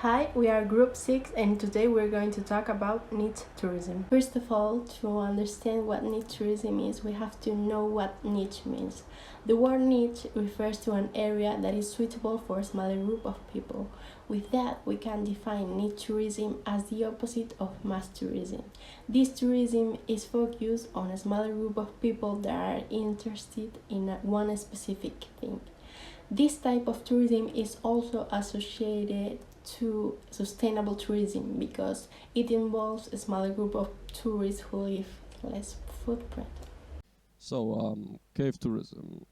Hi, we are Group 6 and today we're going to talk about niche tourism. First of all, to understand what niche tourism is, we have to know what niche means. The word niche refers to an area that is suitable for a smaller group of people. With that, we can define niche tourism as the opposite of mass tourism. This tourism is focused on a smaller group of people that are interested in one specific thing. This type of tourism is also associated to sustainable tourism because it involves a smaller group of tourists who leave less footprint. So, cave tourism.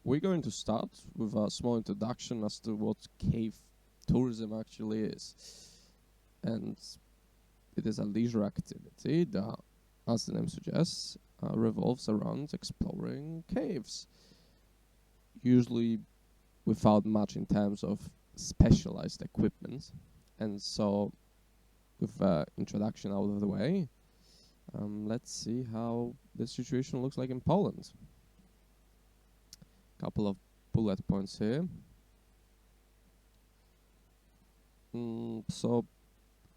We're going to start with a small introduction as to what cave tourism actually is. And it is a leisure activity that, as the name suggests, revolves around exploring caves. Usually without much in terms of specialized equipment. And so, with the introduction out of the way, let's see how the situation looks like in Poland. Couple of bullet points here. So,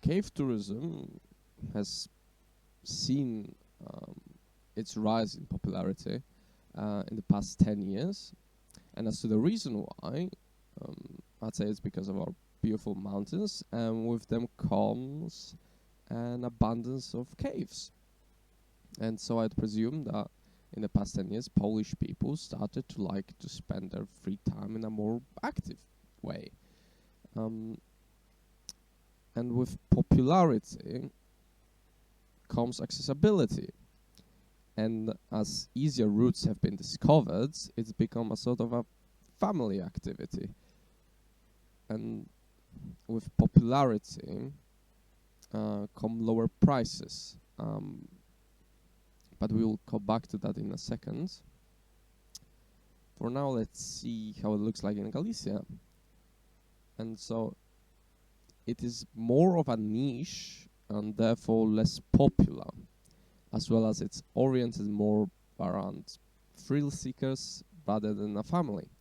cave tourism has seen its rise in popularity in the past 10 years. And as to the reason why, I'd say it's because of our beautiful mountains, and with them comes an abundance of caves. And so I'd presume that in the past 10 years, Polish people started to like to spend their free time in a more active way. And with popularity comes accessibility. And as easier routes have been discovered, it's become a sort of a family activity. And with popularity come lower prices. But we will come back to that in a second. For now, let's see how it looks like in Galicia. And so it is more of a niche and therefore less popular, as well as it's oriented more around thrill seekers rather than a family.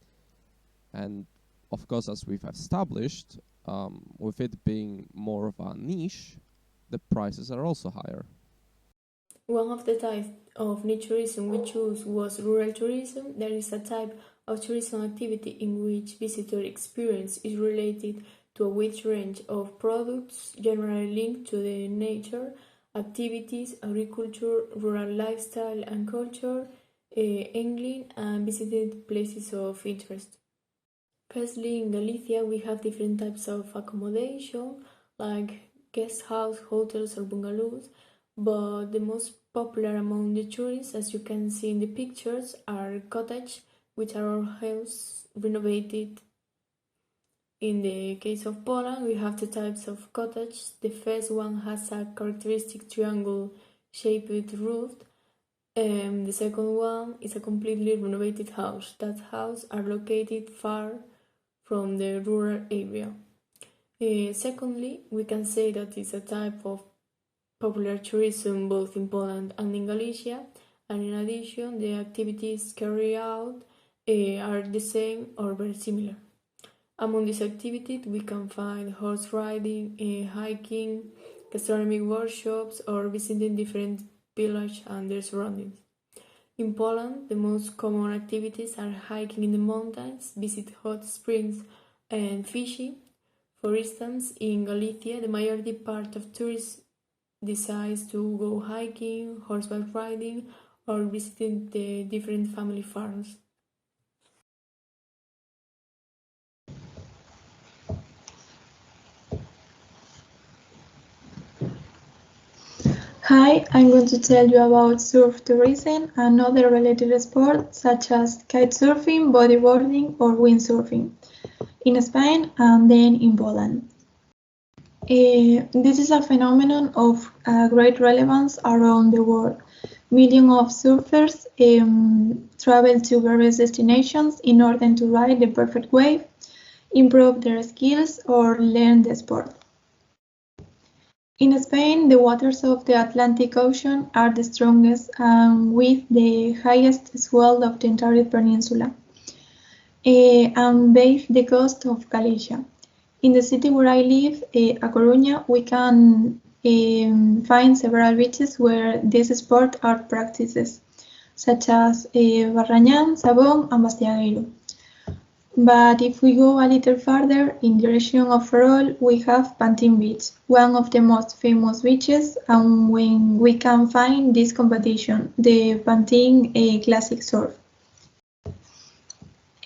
And of course, as we've established, with it being more of a niche, the prices are also higher. One of the types of niche tourism we chose was rural tourism. There is a type of tourism activity in which visitor experience is related to a wide range of products generally linked to the nature, activities, agriculture, rural lifestyle and culture, angling, and visited places of interest. Firstly, in Galicia, we have different types of accommodation, like guest house, hotels, or bungalows. But the most popular among the tourists, as you can see in the pictures, are cottages, which are houses renovated. In the case of Poland, we have the types of cottages. The first one has a characteristic triangle-shaped roof. The second one is a completely renovated house. That house are located far from the rural area. Secondly, we can say that it's a type of popular tourism both in Poland and in Galicia, and in addition, the activities carried out are the same or very similar. Among these activities, we can find horse riding, hiking, gastronomic workshops, or visiting different villages and their surroundings. In Poland, the most common activities are hiking in the mountains, visit hot springs, and fishing. For instance, in Galicia, the majority part of tourists decides to go hiking, horseback riding, or visiting the different family farms. Hi, I'm going to tell you about surf tourism and other related sports such as kitesurfing, bodyboarding, or windsurfing in Spain and then in Poland. This is a phenomenon of great relevance around the world. Millions of surfers travel to various destinations in order to ride the perfect wave, improve their skills, or learn the sport. In Spain, the waters of the Atlantic Ocean are the strongest and with the highest swell of the entire peninsula, and bathe the coast of Galicia. In the city where I live, A Coruña, we can find several beaches where this sport are practices, such as Barrañán, Sabón, and Bastiagueiro. But if we go a little further, in the region of Ferrol, we have Pantin Beach, one of the most famous beaches, and when we can find this competition, the Pantin Classic Surf.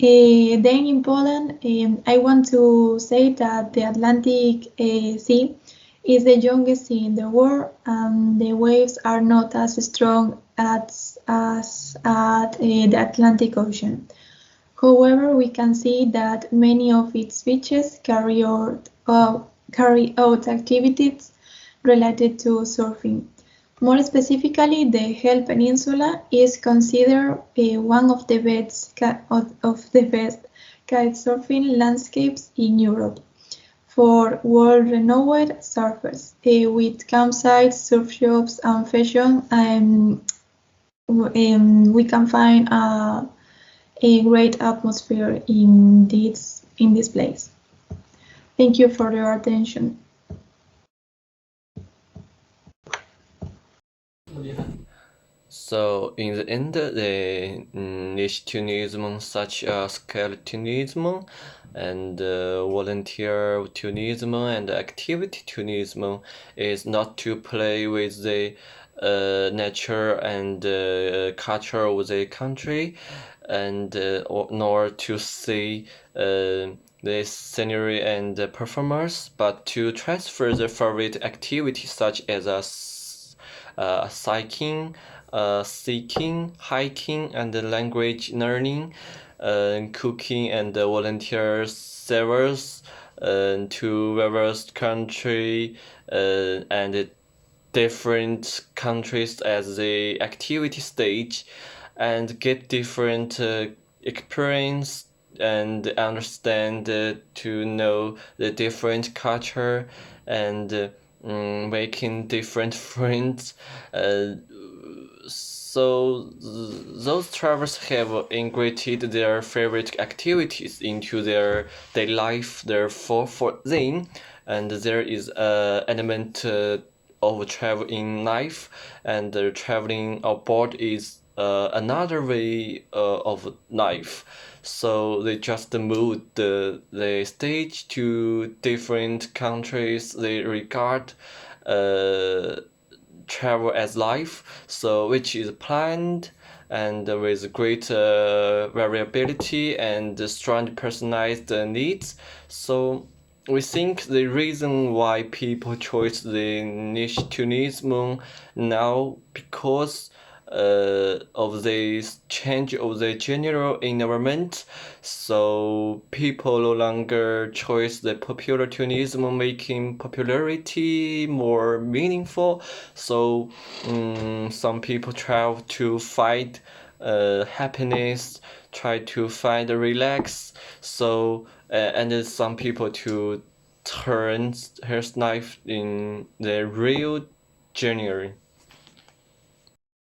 Then in Poland, I want to say that the Atlantic Sea is the youngest sea in the world, and the waves are not as strong as at the Atlantic Ocean. However, we can see that many of its beaches carry out activities related to surfing. More specifically, the Hel Peninsula is considered one of the best kitesurfing landscapes in Europe for world-renowned surfers, with campsites, surf shops, and fashion. We can find a great atmosphere in this place. Thank you for your attention. So in the end, the niche tourism such as scale tourism and volunteer tourism and activity tourism is not to play with the nature and culture of the country, and nor to see the scenery and performers, but to transfer the favorite activities such as cycling, seeking, hiking, and language learning, cooking, and volunteer service to various country and different countries as the activity stage, and get different experience and understand to know the different culture and making different friends. So those travelers have integrated their favorite activities into their daily life, therefore for them, and there is an element of travel in life, and traveling abroad is another way of life. So they just moved the stage to different countries. They regard travel as life, so which is planned and with great variability and strong personalized needs. So we think the reason why people choose the niche tourism now because of this change of the general environment, so people no longer choose the popular tourism, making popularity more meaningful. So some people travel to find happiness, try to find relax. So and some people to turn her life in the real journey.